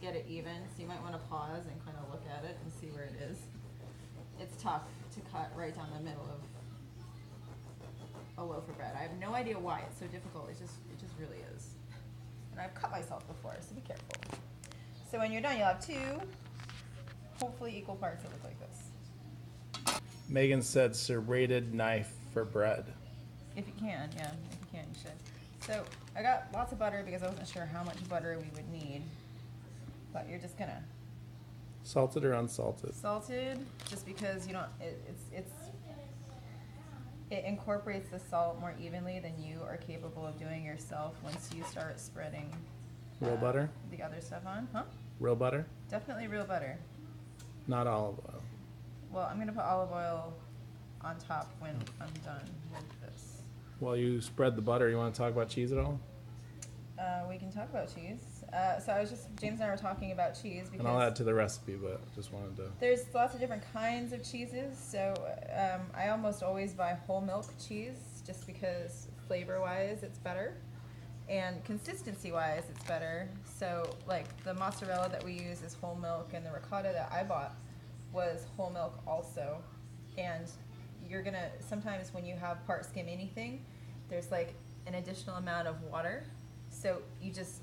get it even, so you might want to pause and kind of look at it and see where it is. It's tough to cut right down the middle of a loaf of bread. I have no idea why it's so difficult. It just really is. And I've cut myself before, so be careful. So when you're done, you'll have two, hopefully equal parts that look like this. Megan said serrated knife for bread. If you can, yeah, if you can, you should. So I got lots of butter because I wasn't sure how much butter we would need. But you're just gonna Salted or unsalted? salted, just because you don't. It incorporates the salt more evenly than you are capable of doing yourself once you start spreading Real butter? the other stuff on. Huh? Real butter? Definitely real butter. Not olive oil. Well, I'm gonna put olive oil on top when I'm done with this. While you spread the butter, you want to talk about cheese at all? We can talk about cheese. So I was just, James and I were talking about cheese because And I'll add to the recipe, but just wanted to. there's lots of different kinds of cheeses. So I almost always buy whole milk cheese just because flavor-wise it's better. And consistency-wise it's better. So like the mozzarella that we use is whole milk, and the ricotta that I bought was whole milk also. And you're gonna, sometimes when you have part skim anything, there's like an additional amount of water. So you just,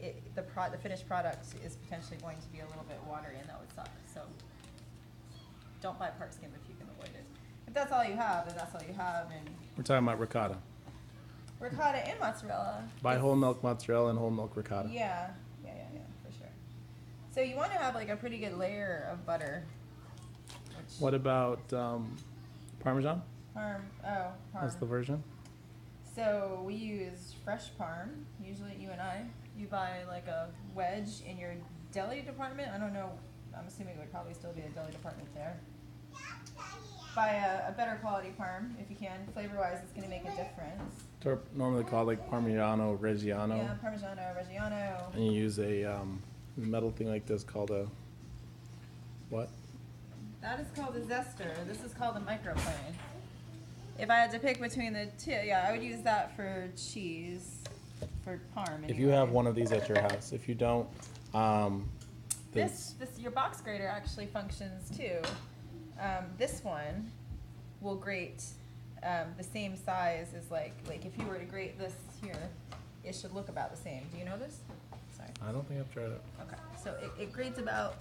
the finished product is potentially going to be a little bit watery, and that would suck. So don't buy part skim if you can avoid it. If that's all you have, then that's all you have. And We're talking about ricotta. ricotta and mozzarella. Buy whole milk mozzarella and whole milk ricotta. Yeah, for sure. So you want to have like a pretty good layer of butter. Which What about Parmesan? Parm. That's the version. So we use fresh parm. Usually you and I. You buy like a wedge in your deli department. I don't know. I'm assuming it would probably still be a deli department there. Buy a better quality parm if you can. Flavor-wise, it's going to make a difference. They're normally called like Parmigiano Reggiano. Yeah, Parmigiano Reggiano. And you use a metal thing like this called a what? That is called a zester. This is called a microplane. If I had to pick between the two, yeah, I would use that for cheese, for parm. Anyway. If you have one of these at your house, if you don't, this your box grater actually functions too. This one will grate the same size as like if you were to grate this here, it should look about the same. Do you know this? Sorry. I don't think I've tried it. Okay, so it grates about.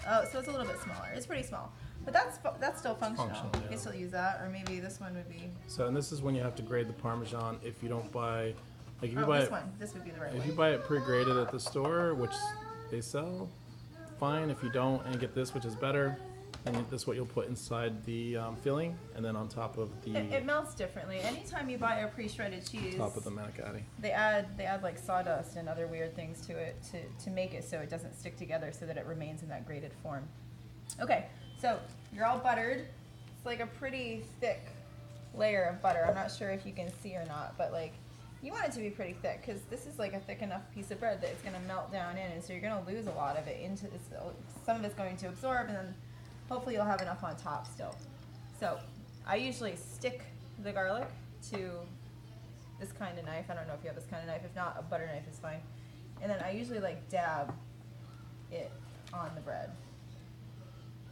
Oh, so it's a little bit smaller. It's pretty small, but that's still functional. Functional, You can yeah. still use that, or maybe this one would be. So, and this is when you have to grade the Parmesan. If you don't buy, like if you Oh, buy this it, one. This would be the right if one. you buy it pre-graded at the store, which they sell, fine. If you don't and you get this, which is better, then this is what you'll put inside the filling, and then on top of the It melts differently. Anytime you buy a pre-shredded cheese, top of the manicotti. they add like sawdust and other weird things to it to make it so it doesn't stick together, so that it remains in that grated form. Okay, so you're all buttered. It's like a pretty thick layer of butter. I'm not sure if you can see or not, but like you want it to be pretty thick because this is like a thick enough piece of bread that it's going to melt down in, and so you're going to lose a lot of it into this. Some of it's going to absorb, and then hopefully you'll have enough on top still. So I usually stick the garlic to this kind of knife. I don't know if you have this kind of knife. If not, a butter knife is fine. And then I usually like dab it on the bread.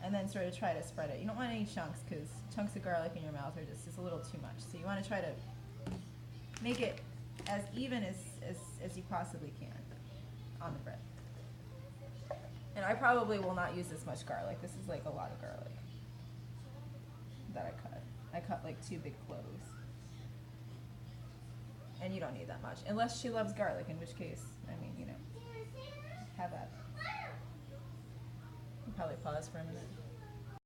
And then sort of try to spread it. You don't want any chunks because chunks of garlic in your mouth are just a little too much. So you want to try to make it as even as you possibly can on the bread. And I probably will not use this much garlic. This is like a lot of garlic that I cut. I cut like 2 big cloves. And you don't need that much. Unless she loves garlic, in which case, I mean, have that. Probably pause for a minute.